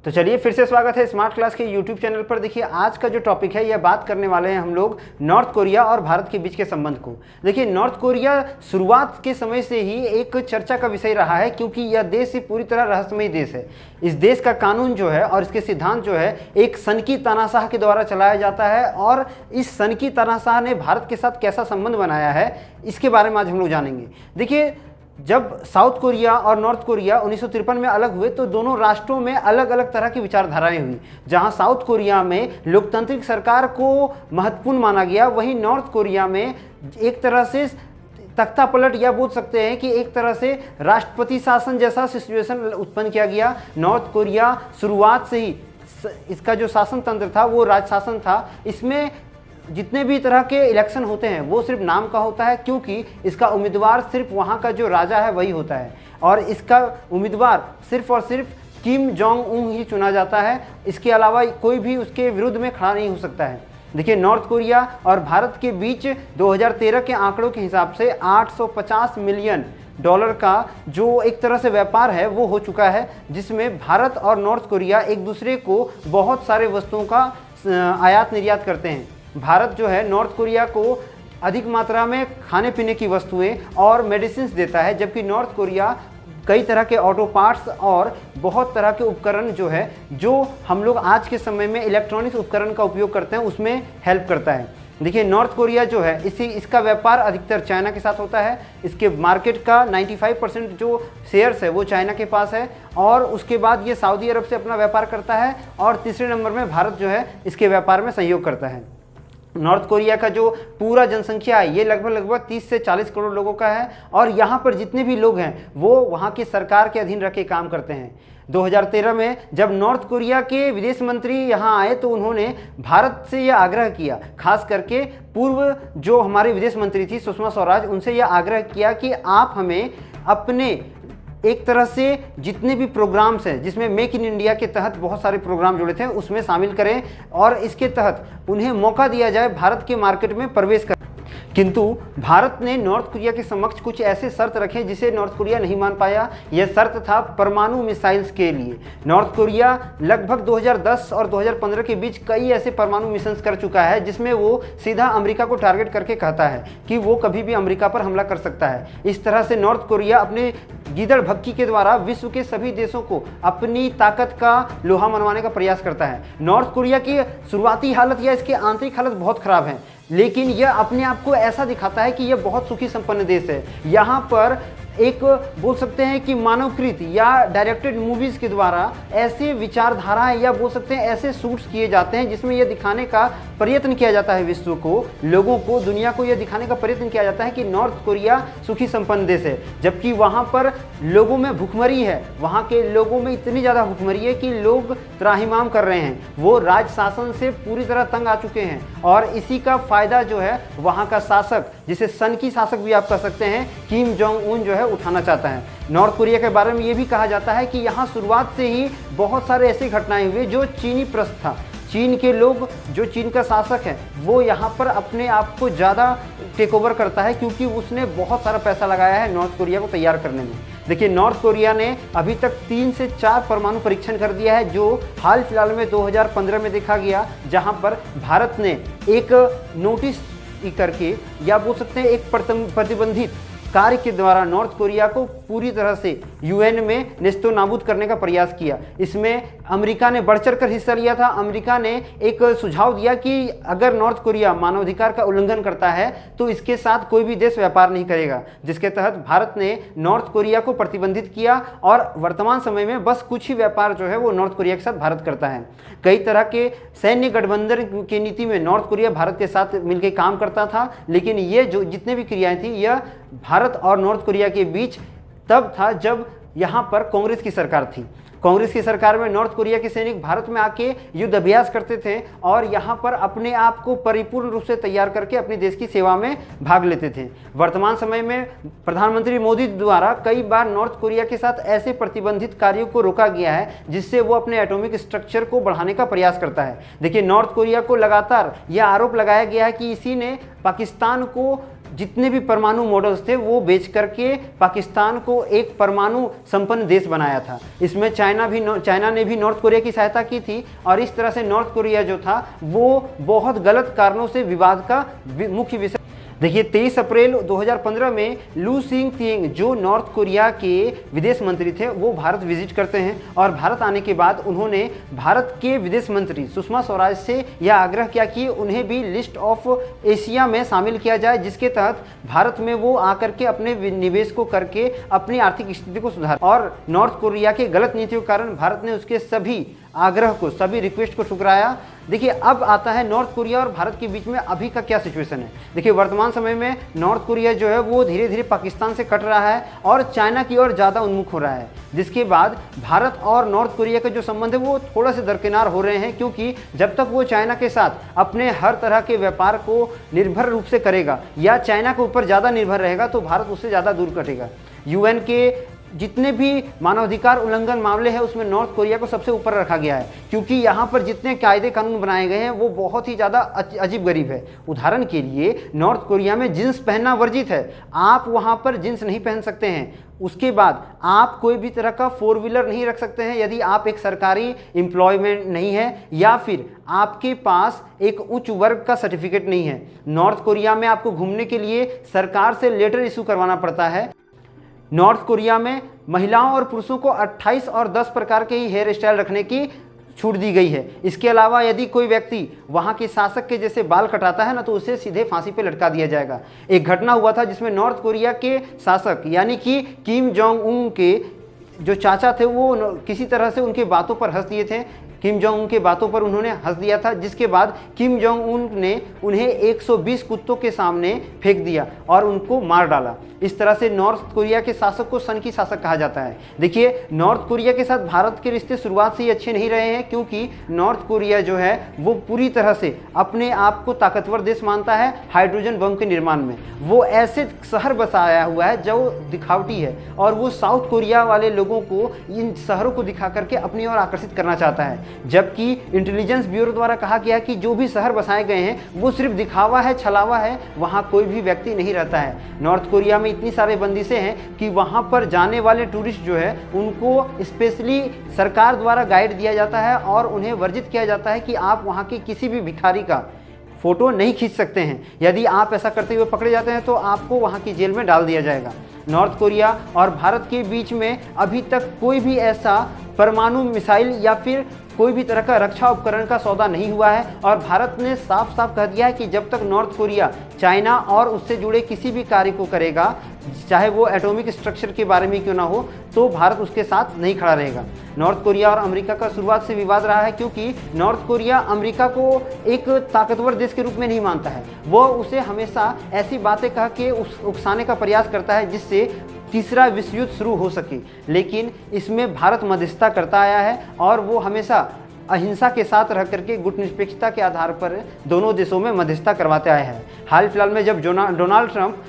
तो चलिए फिर से स्वागत है स्मार्ट क्लास के यूट्यूब चैनल पर। देखिए आज का जो टॉपिक है यह बात करने वाले हैं हम लोग नॉर्थ कोरिया और भारत के बीच के संबंध को। देखिए नॉर्थ कोरिया शुरुआत के समय से ही एक चर्चा का विषय रहा है, क्योंकि यह देश ही पूरी तरह रहस्यमयी देश है। इस देश का कानून जो है और इसके सिद्धांत जो है एक सनकी तानाशाह के द्वारा चलाया जाता है, और इस सनकी तानाशाह ने भारत के साथ कैसा संबंध बनाया है इसके बारे में आज हम लोग जानेंगे। देखिए जब साउथ कोरिया और नॉर्थ कोरिया 1953 में अलग हुए तो दोनों राष्ट्रों में अलग अलग तरह की विचारधाराएं हुई। जहां साउथ कोरिया में लोकतांत्रिक सरकार को महत्वपूर्ण माना गया, वहीं नॉर्थ कोरिया में एक तरह से तख्ता पलट या बोल सकते हैं कि एक तरह से राष्ट्रपति शासन जैसा सिचुएशन उत्पन्न किया गया। नॉर्थ कोरिया शुरुआत से ही इसका जो शासन तंत्र था वो राज शासन था। इसमें जितने भी तरह के इलेक्शन होते हैं वो सिर्फ नाम का होता है, क्योंकि इसका उम्मीदवार सिर्फ वहाँ का जो राजा है वही होता है, और इसका उम्मीदवार सिर्फ और सिर्फ किम जोंग उन ही चुना जाता है। इसके अलावा कोई भी उसके विरुद्ध में खड़ा नहीं हो सकता है। देखिए नॉर्थ कोरिया और भारत के बीच 2013 के आंकड़ों के हिसाब से 850 मिलियन डॉलर का जो एक तरह से व्यापार है वो हो चुका है, जिसमें भारत और नॉर्थ कोरिया एक दूसरे को बहुत सारे वस्तुओं का आयात निर्यात करते हैं। भारत जो है नॉर्थ कोरिया को अधिक मात्रा में खाने पीने की वस्तुएं और मेडिसिन्स देता है, जबकि नॉर्थ कोरिया कई तरह के ऑटो पार्ट्स और बहुत तरह के उपकरण जो है जो हम लोग आज के समय में इलेक्ट्रॉनिक्स उपकरण का उपयोग करते हैं उसमें हेल्प करता है। देखिए नॉर्थ कोरिया जो है इसका व्यापार अधिकतर चाइना के साथ होता है। इसके मार्केट का 95% जो शेयर्स है वो चाइना के पास है, और उसके बाद ये सऊदी अरब से अपना व्यापार करता है, और तीसरे नंबर में भारत जो है इसके व्यापार में सहयोग करता है। नॉर्थ कोरिया का जो पूरा जनसंख्या है ये लगभग 30 से 40 करोड़ लोगों का है, और यहाँ पर जितने भी लोग हैं वो वहाँ की सरकार के अधीन रह के काम करते हैं। 2013 में जब नॉर्थ कोरिया के विदेश मंत्री यहाँ आए तो उन्होंने भारत से यह आग्रह किया, खास करके पूर्व जो हमारे विदेश मंत्री थी सुषमा स्वराज, उनसे यह आग्रह किया कि आप हमें अपने एक तरह से जितने भी प्रोग्राम्स हैं जिसमें मेक इन इंडिया के तहत बहुत सारे प्रोग्राम जुड़े थे उसमें शामिल करें, और इसके तहत उन्हें मौका दिया जाए भारत के मार्केट में प्रवेश कर। किंतु भारत ने नॉर्थ कोरिया के समक्ष कुछ ऐसे शर्त रखे जिसे नॉर्थ कोरिया नहीं मान पाया। यह शर्त था परमाणु मिसाइल्स के लिए। नॉर्थ कोरिया लगभग 2010 और 2015 के बीच कई ऐसे परमाणु मिशन कर चुका है जिसमें वो सीधा अमेरिका को टारगेट करके कहता है कि वो कभी भी अमेरिका पर हमला कर सकता है। इस तरह से नॉर्थ कोरिया अपने गीदड़ भक्की के द्वारा विश्व के सभी देशों को अपनी ताकत का लोहा मनवाने का प्रयास करता है। नॉर्थ कोरिया की शुरुआती हालत या इसकी आंतरिक हालत बहुत खराब है, लेकिन यह अपने आप को ऐसा दिखाता है कि यह बहुत सुखी संपन्न देश है। यहाँ पर एक बोल सकते हैं कि मानवकृत या डायरेक्टेड मूवीज़ के द्वारा ऐसे विचारधाराएं या बोल सकते हैं ऐसे शूट्स किए जाते हैं जिसमें यह दिखाने का प्रयत्न किया जाता है विश्व को, लोगों को, दुनिया को यह दिखाने का प्रयत्न किया जाता है कि नॉर्थ कोरिया सुखी संपन्न देश है, जबकि वहाँ पर लोगों में भुखमरी है। वहाँ के लोगों में इतनी ज़्यादा भुखमरी है कि लोग त्राहिमाम कर रहे हैं, वो राज शासन से पूरी तरह तंग आ चुके हैं, और इसी का फ़ायदा जो है वहाँ का शासक, जिसे सन की शासक भी आप कह सकते हैं, किम जोंग उन जो है उठाना चाहता है। नॉर्थ कोरिया के बारे में ये भी कहा जाता है कि यहाँ शुरुआत से ही बहुत सारे ऐसी घटनाएं हुई जो चीनी प्रस्थ था। चीन के लोग, जो चीन का शासक है वो यहाँ पर अपने आप को ज़्यादा टेक ओवर करता है, क्योंकि उसने बहुत सारा पैसा लगाया है नॉर्थ कोरिया को तैयार करने में। देखिए नॉर्थ कोरिया ने अभी तक 3 से 4 परमाणु परीक्षण कर दिया है, जो हाल फिलहाल में 2015 में देखा गया, जहाँ पर भारत ने एक नोटिस करके या बोल सकते हैं एक प्रतिबंधित कार्य के द्वारा नॉर्थ कोरिया को पूरी तरह से यूएन में नेस्तो नाबूद करने का प्रयास किया। इसमें अमेरिका ने बढ़ चढ़ कर हिस्सा लिया था। अमेरिका ने एक सुझाव दिया कि अगर नॉर्थ कोरिया मानवाधिकार का उल्लंघन करता है तो इसके साथ कोई भी देश व्यापार नहीं करेगा, जिसके तहत भारत ने नॉर्थ कोरिया को प्रतिबंधित किया, और वर्तमान समय में बस कुछ ही व्यापार जो है वो नॉर्थ कोरिया के साथ भारत करता है। कई तरह के सैन्य गठबंधन की नीति में नॉर्थ कोरिया भारत के साथ मिलकर काम करता था, लेकिन ये जो जितने भी क्रियाएं थी यह भारत और नॉर्थ कोरिया के बीच तब था जब यहाँ पर कांग्रेस की सरकार थी। कांग्रेस की सरकार में नॉर्थ कोरिया के सैनिक भारत में आके युद्ध अभ्यास करते थे और यहाँ पर अपने आप को परिपूर्ण रूप से तैयार करके अपने देश की सेवा में भाग लेते थे। वर्तमान समय में प्रधानमंत्री मोदी द्वारा कई बार नॉर्थ कोरिया के साथ ऐसे प्रतिबंधित कार्यों को रोका गया है जिससे वो अपने एटॉमिक स्ट्रक्चर को बढ़ाने का प्रयास करता है। देखिए नॉर्थ कोरिया को लगातार यह आरोप लगाया गया है कि इसी ने पाकिस्तान को जितने भी परमाणु मॉडल्स थे वो बेच करके पाकिस्तान को एक परमाणु संपन्न देश बनाया था। इसमें चाइना ने भी नॉर्थ कोरिया की सहायता की थी और इस तरह से नॉर्थ कोरिया जो था वो बहुत गलत कारणों से विवाद का मुख्य विषय। देखिए 23 अप्रैल 2015 में लू सिंग थिंग जो नॉर्थ कोरिया के विदेश मंत्री थे वो भारत विजिट करते हैं और भारत आने के बाद उन्होंने भारत के विदेश मंत्री सुषमा स्वराज से यह आग्रह किया कि उन्हें भी लिस्ट ऑफ एशिया में शामिल किया जाए, जिसके तहत भारत में वो आकर के अपने निवेश को करके अपनी आर्थिक स्थिति को सुधार। और नॉर्थ कोरिया के गलत नीतियों के कारण भारत ने उसके सभी आग्रह को, सभी रिक्वेस्ट को ठुकराया। देखिए अब आता है नॉर्थ कोरिया और भारत के बीच में अभी का क्या सिचुएशन है। देखिए वर्तमान समय में नॉर्थ कोरिया जो है वो धीरे धीरे पाकिस्तान से कट रहा है और चाइना की ओर ज़्यादा उन्मुख हो रहा है, जिसके बाद भारत और नॉर्थ कोरिया के जो संबंध है वो थोड़ा से दरकिनार हो रहे हैं, क्योंकि जब तक वो चाइना के साथ अपने हर तरह के व्यापार को निर्भर रूप से करेगा या चाइना के ऊपर ज़्यादा निर्भर रहेगा तो भारत उससे ज़्यादा दूर कटेगा। यूएन के जितने भी मानवाधिकार उल्लंघन मामले हैं उसमें नॉर्थ कोरिया को सबसे ऊपर रखा गया है, क्योंकि यहाँ पर जितने कायदे कानून बनाए गए हैं वो बहुत ही ज़्यादा अजीब गरीब है। उदाहरण के लिए नॉर्थ कोरिया में जींस पहनना वर्जित है, आप वहाँ पर जींस नहीं पहन सकते हैं। उसके बाद आप कोई भी तरह का 4 व्हीलर नहीं रख सकते हैं यदि आप एक सरकारी एम्प्लॉयमेंट नहीं है या फिर आपके पास एक उच्च वर्ग का सर्टिफिकेट नहीं है। नॉर्थ कोरिया में आपको घूमने के लिए सरकार से लेटर इशू करवाना पड़ता है। नॉर्थ कोरिया में महिलाओं और पुरुषों को 28 और 10 प्रकार के ही हेयर स्टाइल रखने की छूट दी गई है। इसके अलावा यदि कोई व्यक्ति वहाँ के शासक के जैसे बाल कटाता है ना तो उसे सीधे फांसी पे लटका दिया जाएगा। एक घटना हुआ था जिसमें नॉर्थ कोरिया के शासक यानी कि किम जोंग उन के जो चाचा थे वो किसी तरह से उनके बातों पर हंस दिए थे। किम जोंग उन के बातों पर उन्होंने हंस दिया था, जिसके बाद किम जोंग उन ने उन्हें 120 कुत्तों के सामने फेंक दिया और उनको मार डाला। इस तरह से नॉर्थ कोरिया के शासक को सन की शासक कहा जाता है। देखिए नॉर्थ कोरिया के साथ भारत के रिश्ते शुरुआत से ही अच्छे नहीं रहे हैं, क्योंकि नॉर्थ कोरिया जो है वो पूरी तरह से अपने आप को ताकतवर देश मानता है हाइड्रोजन बम के निर्माण में। वो ऐसे शहर बसाया हुआ है जो दिखावटी है और वो साउथ कोरिया वाले लोगों को इन शहरों को दिखा करके अपनी ओर आकर्षित करना चाहता है, जबकि इंटेलिजेंस ब्यूरो द्वारा कहा गया कि जो भी शहर बसाए गए हैं वो सिर्फ दिखावा है, छलावा है, वहाँ कोई भी व्यक्ति नहीं रहता है। नॉर्थ कोरिया में इतनी सारे बंदिशें हैं कि वहाँ पर जाने वाले टूरिस्ट जो है उनको स्पेशली सरकार द्वारा गाइड दिया जाता है और उन्हें वर्जित किया जाता है कि आप वहाँ के किसी भी भिखारी का फ़ोटो नहीं खींच सकते हैं। यदि आप ऐसा करते हुए पकड़े जाते हैं तो आपको वहाँ की जेल में डाल दिया जाएगा। नॉर्थ कोरिया और भारत के बीच में अभी तक कोई भी ऐसा परमाणु मिसाइल या फिर कोई भी तरह का रक्षा उपकरण का सौदा नहीं हुआ है और भारत ने साफ साफ कह दिया है कि जब तक नॉर्थ कोरिया चाइना और उससे जुड़े किसी भी कार्य को करेगा, चाहे वो एटॉमिक स्ट्रक्चर के बारे में क्यों ना हो, तो भारत उसके साथ नहीं खड़ा रहेगा। नॉर्थ कोरिया और अमेरिका का शुरुआत से विवाद रहा है, क्योंकि नॉर्थ कोरिया अमेरिका को एक ताकतवर देश के रूप में नहीं मानता है। वो उसे हमेशा ऐसी बातें कह के उकसाने का प्रयास करता है जिससे तीसरा विश्व युद्ध शुरू हो सके, लेकिन इसमें भारत मध्यस्थता करता आया है और वो हमेशा अहिंसा के साथ रह करके गुटनिरपेक्षता के आधार पर दोनों देशों में मध्यस्थता करवाते आए हैं। हाल फिलहाल में जब डोनाल्ड ट्रंप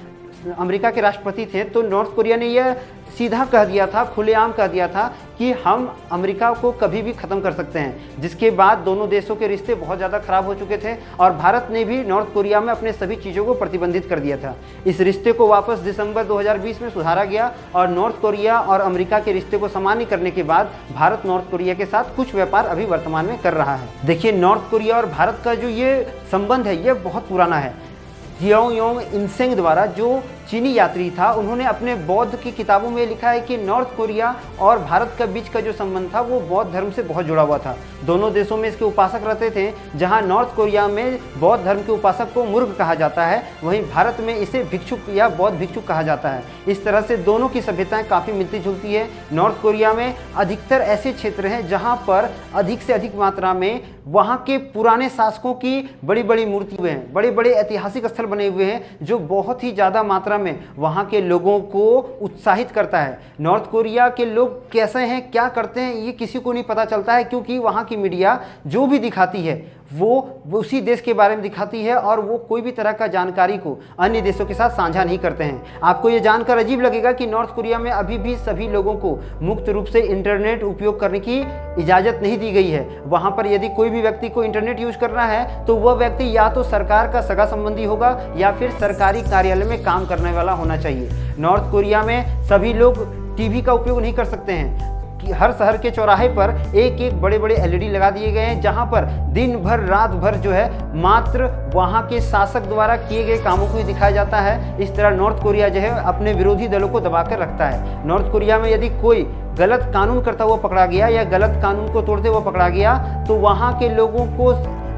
अमेरिका के राष्ट्रपति थे तो नॉर्थ कोरिया ने यह सीधा कह दिया था, खुलेआम कह दिया था कि हम अमेरिका को कभी भी ख़त्म कर सकते हैं, जिसके बाद दोनों देशों के रिश्ते बहुत ज़्यादा ख़राब हो चुके थे और भारत ने भी नॉर्थ कोरिया में अपने सभी चीज़ों को प्रतिबंधित कर दिया था। इस रिश्ते को वापस दिसंबर 2020 में सुधारा गया और नॉर्थ कोरिया और अमेरिका के रिश्ते को सामान्य करने के बाद भारत नॉर्थ कोरिया के साथ कुछ व्यापार अभी वर्तमान में कर रहा है। देखिए नॉर्थ कोरिया और भारत का जो ये संबंध है ये बहुत पुराना है। जियाओ इनसेंग द्वारा जो चीनी यात्री था उन्होंने अपने बौद्ध की किताबों में लिखा है कि नॉर्थ कोरिया और भारत के बीच का जो संबंध था वो बौद्ध धर्म से बहुत जुड़ा हुआ था। दोनों देशों में इसके उपासक रहते थे। जहां नॉर्थ कोरिया में बौद्ध धर्म के उपासक को मूर्ख कहा जाता है, वहीं भारत में इसे भिक्षुक या बौद्ध भिक्षुक कहा जाता है। इस तरह से दोनों की सभ्यताएं काफ़ी मिलती जुलती है। नॉर्थ कोरिया में अधिकतर ऐसे क्षेत्र हैं जहाँ पर अधिक से अधिक मात्रा में वहाँ के पुराने शासकों की बड़ी बड़ी मूर्ति हुए हैं, बड़े बड़े ऐतिहासिक स्थल बने हुए हैं जो बहुत ही ज़्यादा मात्रा में वहाँ के लोगों को उत्साहित करता है। नॉर्थ कोरिया के लोग कैसे हैं, क्या करते हैं, ये किसी को नहीं पता चलता है, क्योंकि वहाँ की मीडिया जो भी दिखाती है वो उसी देश के बारे में दिखाती है और वो कोई भी तरह का जानकारी को अन्य देशों के साथ साझा नहीं करते हैं। आपको ये जानकर अजीब लगेगा कि नॉर्थ कोरिया में अभी भी सभी लोगों को मुक्त रूप से इंटरनेट उपयोग करने की इजाज़त नहीं दी गई है। वहाँ पर यदि कोई भी व्यक्ति को इंटरनेट यूज करना है तो वह व्यक्ति या तो सरकार का सगा संबंधी होगा या फिर सरकारी कार्यालय में काम करने वाला होना चाहिए। नॉर्थ कोरिया में सभी लोग टीवी का उपयोग नहीं कर सकते हैं। हर शहर के चौराहे पर एक एक बड़े बड़े एलईडी लगा दिए गए हैं, जहां पर दिन भर रात भर जो है मात्र वहां के शासक द्वारा किए गए कामों को ही दिखाया जाता है। इस तरह नॉर्थ कोरिया जो है अपने विरोधी दलों को दबाकर रखता है। नॉर्थ कोरिया में यदि कोई गलत कानून करता हुआ पकड़ा गया या गलत कानून को तोड़ते हुआ पकड़ा गया तो वहाँ के लोगों को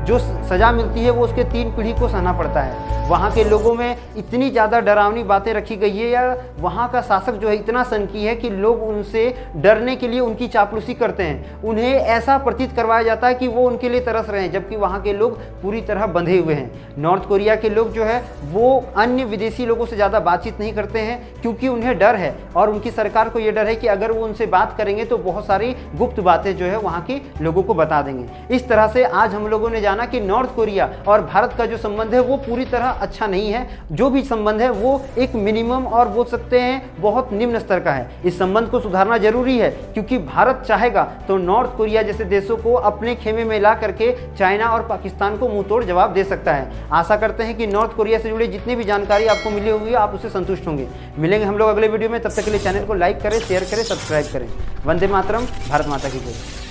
जो सज़ा मिलती है वो उसके 3 पीढ़ी को सहना पड़ता है। वहाँ के लोगों में इतनी ज़्यादा डरावनी बातें रखी गई है या वहाँ का शासक जो है इतना सनकी है कि लोग उनसे डरने के लिए उनकी चापलूसी करते हैं। उन्हें ऐसा प्रतीत करवाया जाता है कि वो उनके लिए तरस रहे हैं, जबकि वहाँ के लोग पूरी तरह बंधे हुए हैं। नॉर्थ कोरिया के लोग जो है वो अन्य विदेशी लोगों से ज़्यादा बातचीत नहीं करते हैं क्योंकि उन्हें डर है और उनकी सरकार को ये डर है कि अगर वो उनसे बात करेंगे तो बहुत सारी गुप्त बातें जो है वहाँ के लोगों को बता देंगे। इस तरह से आज हम लोगों ने जाना कि नॉर्थ कोरिया और भारत का जो संबंध है वो पूरी तरह अच्छा नहीं है। जो भी संबंध है वो एक मिनिमम और बोल सकते हैं बहुत निम्न स्तर का है। इस संबंध को सुधारना जरूरी है क्योंकि भारत चाहेगा तो नॉर्थ कोरिया जैसे देशों को अपने खेमे में ला करके चाइना और पाकिस्तान को मुंहतोड़ जवाब दे सकता है। आशा करते हैं कि नॉर्थ कोरिया से जुड़ी जितनी भी जानकारी आपको मिली होगी आप उससे संतुष्ट होंगे। मिलेंगे हम लोग अगले वीडियो में, तब तक के लिए चैनल को लाइक करें, शेयर करें, सब्सक्राइब करें। वंदे मातरम, भारत माता की जय।